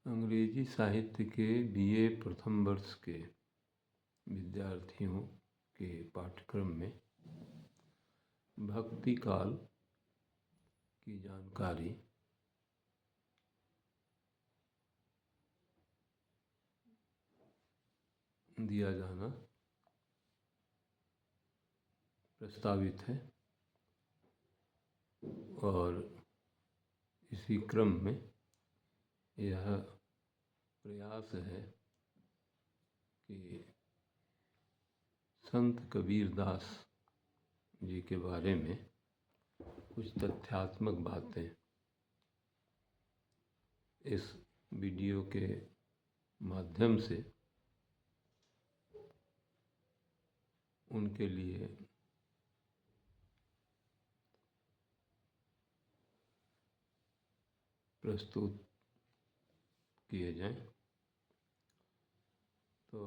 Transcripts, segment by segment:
अंग्रेजी साहित्य के बीए प्रथम वर्ष के विद्यार्थियों के पाठ्यक्रम में भक्ति काल की जानकारी दिया जाना प्रस्तावित है और इसी क्रम में यह प्रयास है कि संत कबीरदास जी के बारे में कुछ तथ्यात्मक बातें इस वीडियो के माध्यम से उनके लिए प्रस्तुत किए जाएं। तो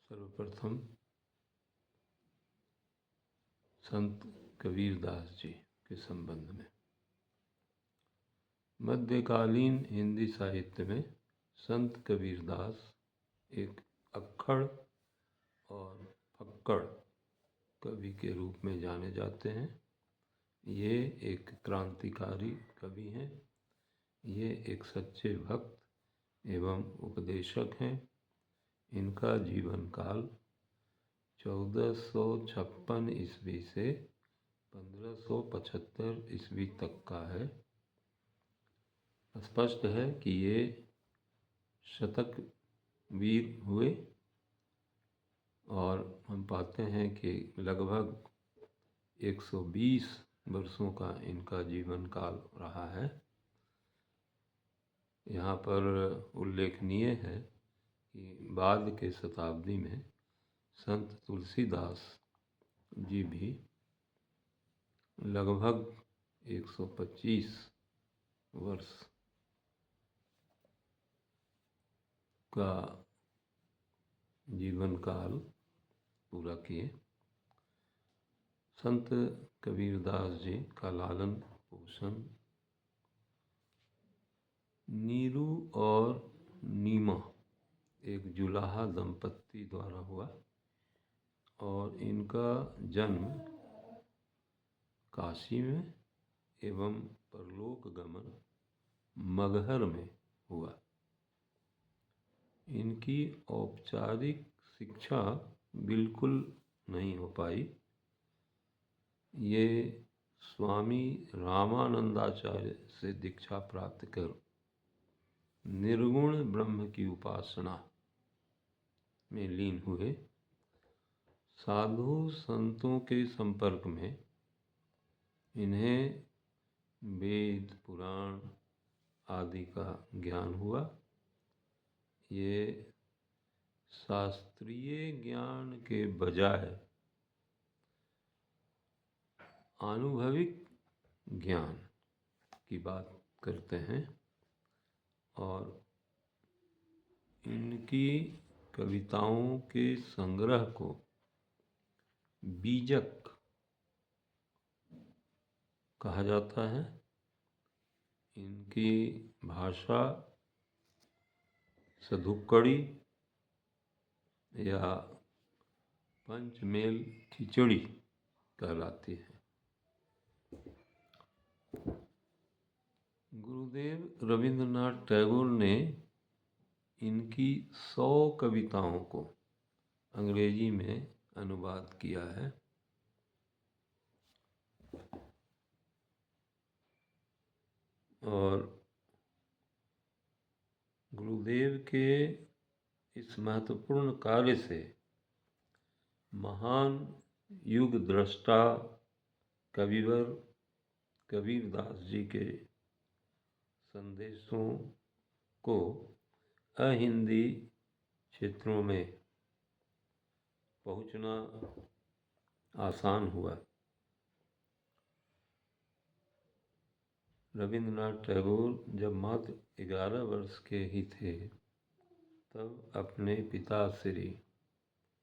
सर्वप्रथम संत कबीरदास जी के संबंध में मध्यकालीन हिंदी साहित्य में संत कबीरदास एक अक्खड़ और फक्कड़ कवि के रूप में जाने जाते हैं। ये एक क्रांतिकारी कवि हैं। ये एक सच्चे भक्त एवं उपदेशक हैं। इनका जीवन काल 1456 ईस्वी से 1575 ईस्वी तक का है। स्पष्ट है कि ये शतक वीर हुए और हम पाते हैं कि लगभग 120 वर्षों का इनका जीवन काल रहा है। यहाँ पर उल्लेखनीय है कि बाद के शताब्दी में संत तुलसीदास जी भी लगभग 125 वर्ष का जीवन काल पूरा किए। संत कबीरदास जी का लालन पोषण नीरू और नीमा एक जुलाहा दंपत्ति द्वारा हुआ और इनका जन्म काशी में एवं परलोक गमन मगहर में हुआ। इनकी औपचारिक शिक्षा बिल्कुल नहीं हो पाई। ये स्वामी रामानंदाचार्य से दीक्षा प्राप्त कर निर्गुण ब्रह्म की उपासना में लीन हुए। साधु संतों के संपर्क में इन्हें वेद पुराण आदि का ज्ञान हुआ। ये शास्त्रीय ज्ञान के बजाय अनुभविक ज्ञान की बात करते हैं और इनकी कविताओं के संग्रह को बीजक कहा जाता है। इनकी भाषा सधुक्कड़ी या पंचमेल खिचड़ी कहलाती है। गुरुदेव रवींद्रनाथ टैगोर ने इनकी 100 कविताओं को अंग्रेजी में अनुवाद किया है। और गुरुदेव के इस महत्वपूर्ण कार्य से महान युग दृष्टा कविवर कबीरदास जी के संदेशों को अहिंदी क्षेत्रों में पहुंचना आसान हुआ। रवींद्रनाथ टैगोर जब मात्र 11 वर्ष के ही थे तब अपने पिताश्री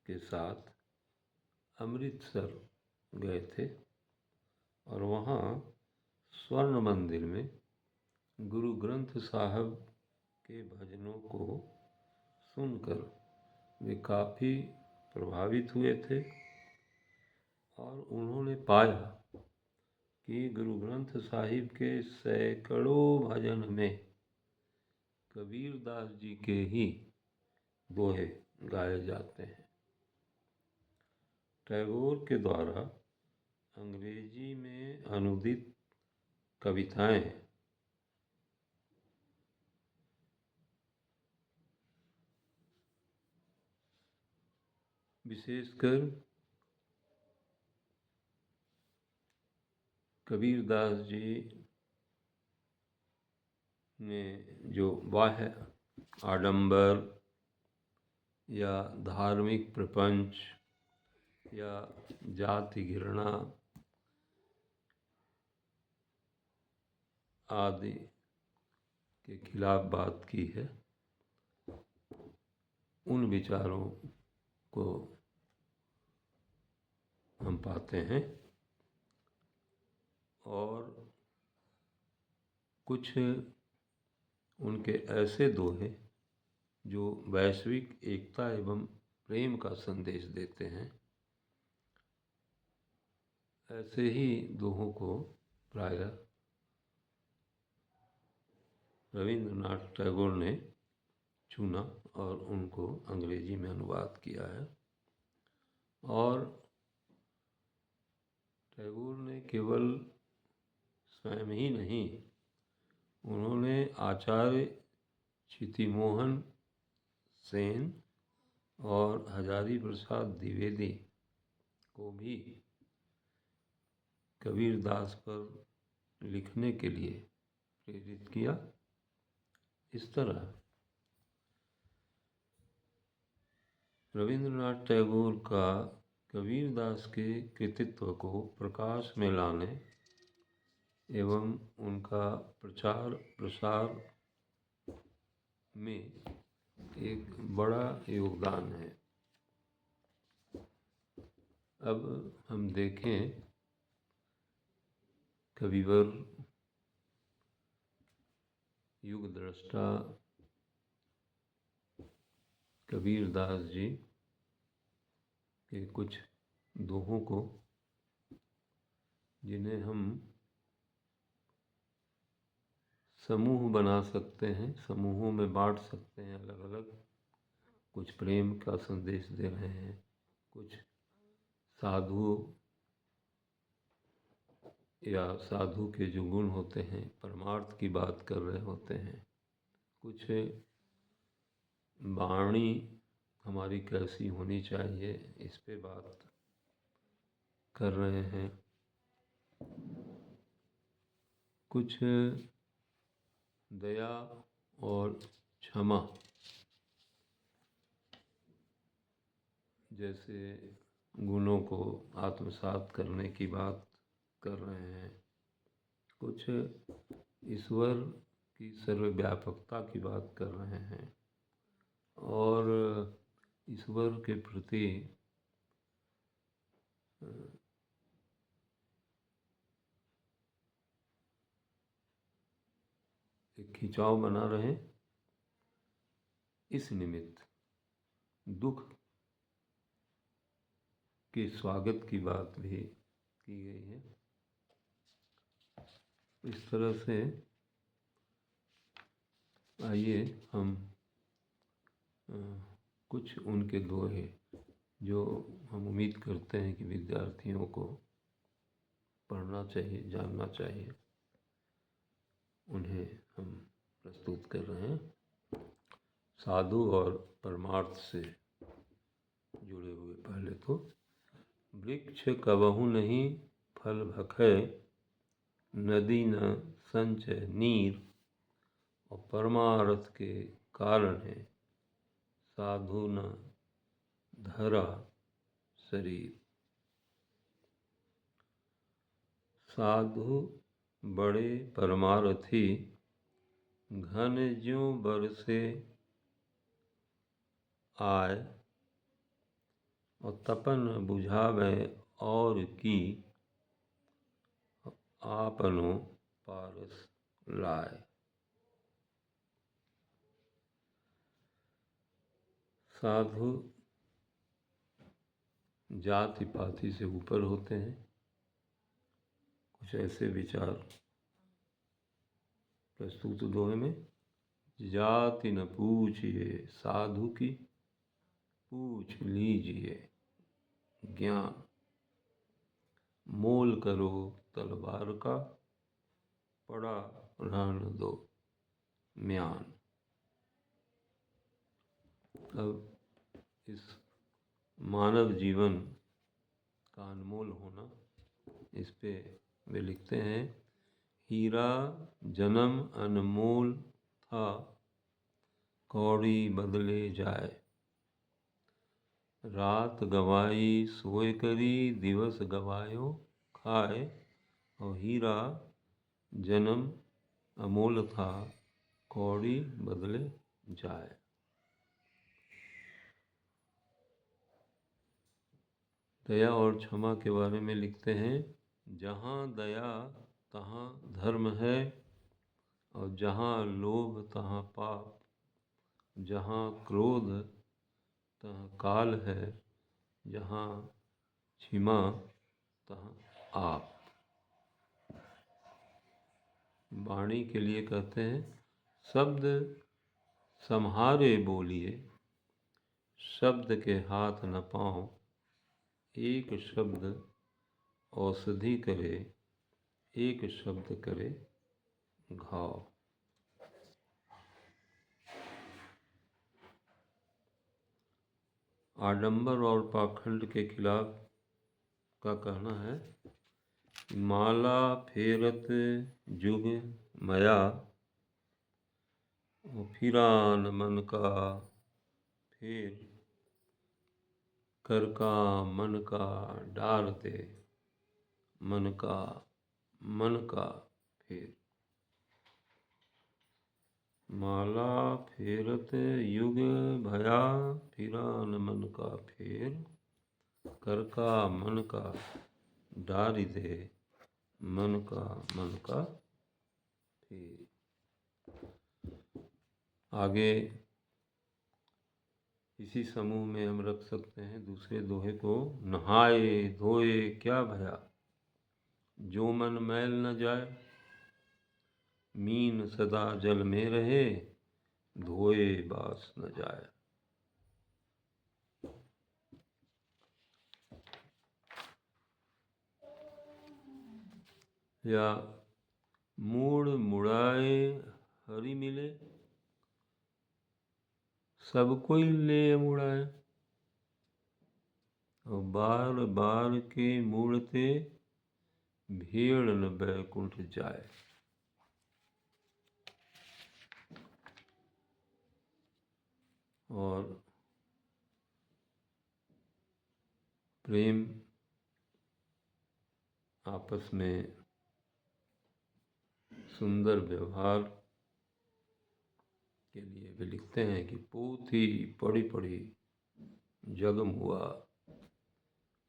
के साथ अमृतसर गए थे और वहाँ स्वर्ण मंदिर में गुरु ग्रंथ साहब के भजनों को सुनकर वे काफ़ी प्रभावित हुए थे और उन्होंने पाया कि गुरु ग्रंथ साहिब के सैकड़ों भजन में कबीरदास जी के ही दोहे गाए जाते हैं। टैगोर के द्वारा अंग्रेजी में अनुदित कविताएं विशेषकर कबीरदास जी ने जो बाह्य आडंबर या धार्मिक प्रपंच या जाति घृणा आदि के खिलाफ बात की है, उन विचारों को हम पाते हैं। और कुछ उनके ऐसे दोहे जो वैश्विक एकता एवं प्रेम का संदेश देते हैं, ऐसे ही दोहों को प्रायः रवींद्रनाथ टैगोर ने चुना और उनको अंग्रेजी में अनुवाद किया है। और टैगोर ने केवल स्वयं ही नहीं, उन्होंने आचार्य क्षितिमोहन सेन और हजारी प्रसाद द्विवेदी को भी कबीरदास पर लिखने के लिए प्रेरित किया। इस तरह रवींद्रनाथ टैगोर का कबीरदास के कृतित्व को प्रकाश में लाने एवं उनका प्रचार प्रसार में एक बड़ा योगदान है। अब हम देखें कविवर युग दृष्टा कबीरदास जी के कुछ दोहों को, जिन्हें हम समूह बना सकते हैं, समूहों में बांट सकते हैं अलग अलग। कुछ प्रेम का संदेश दे रहे हैं, कुछ साधु या साधु के जो गुण होते हैं परमार्थ की बात कर रहे होते हैं, कुछ वाणी हमारी कैसी होनी चाहिए इस पे बात कर रहे हैं, कुछ दया और क्षमा जैसे गुणों को आत्मसात करने की बात कर रहे हैं, कुछ ईश्वर की सर्वव्यापकता की बात कर रहे हैं और ईश्वर के प्रति एक खिंचाव बना रहे। इस निमित्त दुख के स्वागत की बात भी की गई है। इस तरह से आइए हम कुछ उनके दोहे जो हम उम्मीद करते हैं कि विद्यार्थियों को पढ़ना चाहिए, जानना चाहिए, उन्हें हम प्रस्तुत कर रहे हैं। साधु और परमार्थ से जुड़े हुए पहले तो, वृक्ष कबहु नहीं फल भखै, नदी न संचय नीर, और परमार्थ के कारण है साधु न धरा शरीर। साधु बड़े परमार्थी, घन ज्यों बरसे आय, और तपन बुझावे और की, आपनो पारस लाए। साधु जाति पाति से ऊपर होते हैं। कुछ ऐसे विचार प्रस्तुत दोहे में। जाति न पूछिए साधु की, पूछ लीजिए ज्ञान। मोल करो तलवार का, पड़ा रहने दो म्यान। अब इस मानव जीवन का अनमोल होना, इस पे वे लिखते हैं। हीरा जन्म अनमोल था, कौड़ी बदले जाए। रात गवाई सोए करी, दिवस गवायो खाए। और हीरा जन्म अमोल था, कौड़ी बदले जाए। दया और क्षमा के बारे में लिखते हैं। जहाँ दया तहाँ धर्म है, और जहाँ लोभ तहाँ पाप। जहाँ क्रोध तहाँ काल है, जहाँ क्षमा तहाँ आप। वाणी के लिए कहते हैं। शब्द सम्हारे बोलिए, शब्द के हाथ न पाँव। एक शब्द औषधि करे, एक शब्द करे घाव। आडंबर और पाखंड के खिलाफ का कहना है। माला फेरत जुग मया, फिरान मन का फेर। कर का मन का डारते, मन का फेर। माला फेरत युग भया, फिरान मन का फेर। कर का मन का डारि दे, मन का फेर। आगे इसी समूह में हम रख सकते हैं दूसरे दोहे को। नहाए धोए क्या भया, जो मन मैल न जाए। मीन सदा जल में रहे, धोए बास न जाए। या मूड़ मुड़ाए हरि मिले, सब कोई ले मुड़ाए। और बार बार के मूड़ते, भीड़ न बैकुंठ जाए। और प्रेम आपस में सुंदर व्यवहार के लिए वे लिखते हैं कि पोथी पढ़ी पढ़ी जगम हुआ,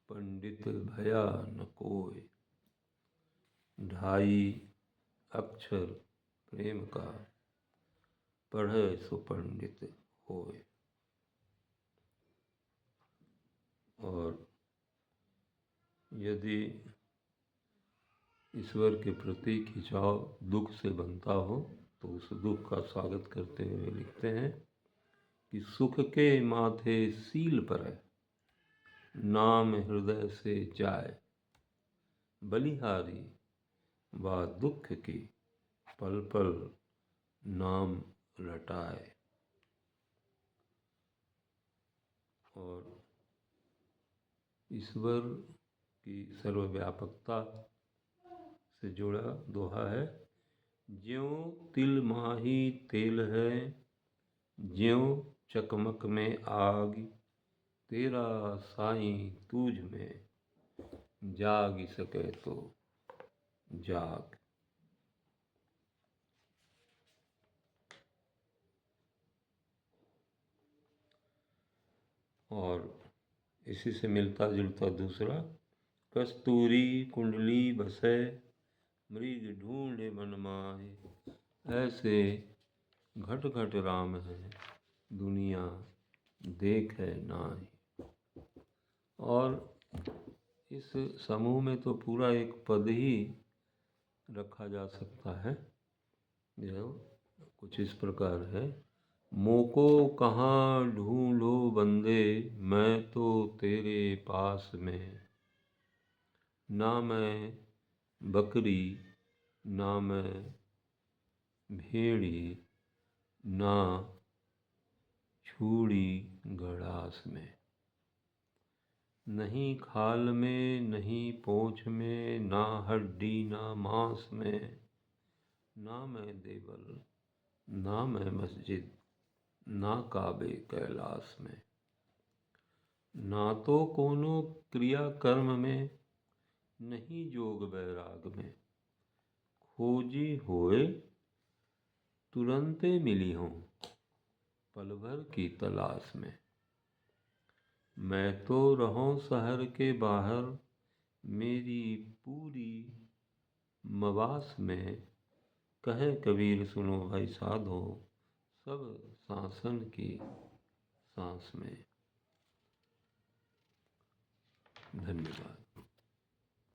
पंडित भया न कोय। ढाई अक्षर प्रेम का, पढ़े सो पंडित होय। और यदि ईश्वर के प्रति खिंचाव दुख से बनता हो, तो उस दुख का स्वागत करते हुए लिखते हैं कि सुख के माथे सील पर है, नाम हृदय से जाए। बलिहारी व दुख की, पल पल नाम रटाए। और ईश्वर की सर्वव्यापकता से जुड़ा दोहा है। ज्यों तिल माही तेल है, ज्यों चकमक में आग। तेरा साईं तूझ में, जाग सके तो जाग। और इसी से मिलता जुलता दूसरा। कस्तूरी कुंडली बसे, मृग ढूंढे मन माहे। ऐसे घट घट राम है दुनिया देखे नाही। और इस समूह में तो पूरा एक पद ही रखा जा सकता है, जो कुछ इस प्रकार है। मोको कहाँ ढूंढो बंदे, मैं तो तेरे पास में। ना मैं बकरी ना मैं भेड़ी, ना छूड़ी गड़ास में। नहीं खाल में नहीं पोंछ में, ना हड्डी ना मांस में। ना मैं देवल ना मैं मस्जिद, ना काबे कैलाश में। ना तो कोनो क्रिया कर्म में, नहीं जोग बैराग में। खोजी होए तुरंते मिली हूँ, पल भर की तलाश में। मैं तो रहूं शहर के बाहर, मेरी पूरी मवास में। कहे कबीर सुनो भाई साधो, सब शासन की सांस में। धन्यवाद।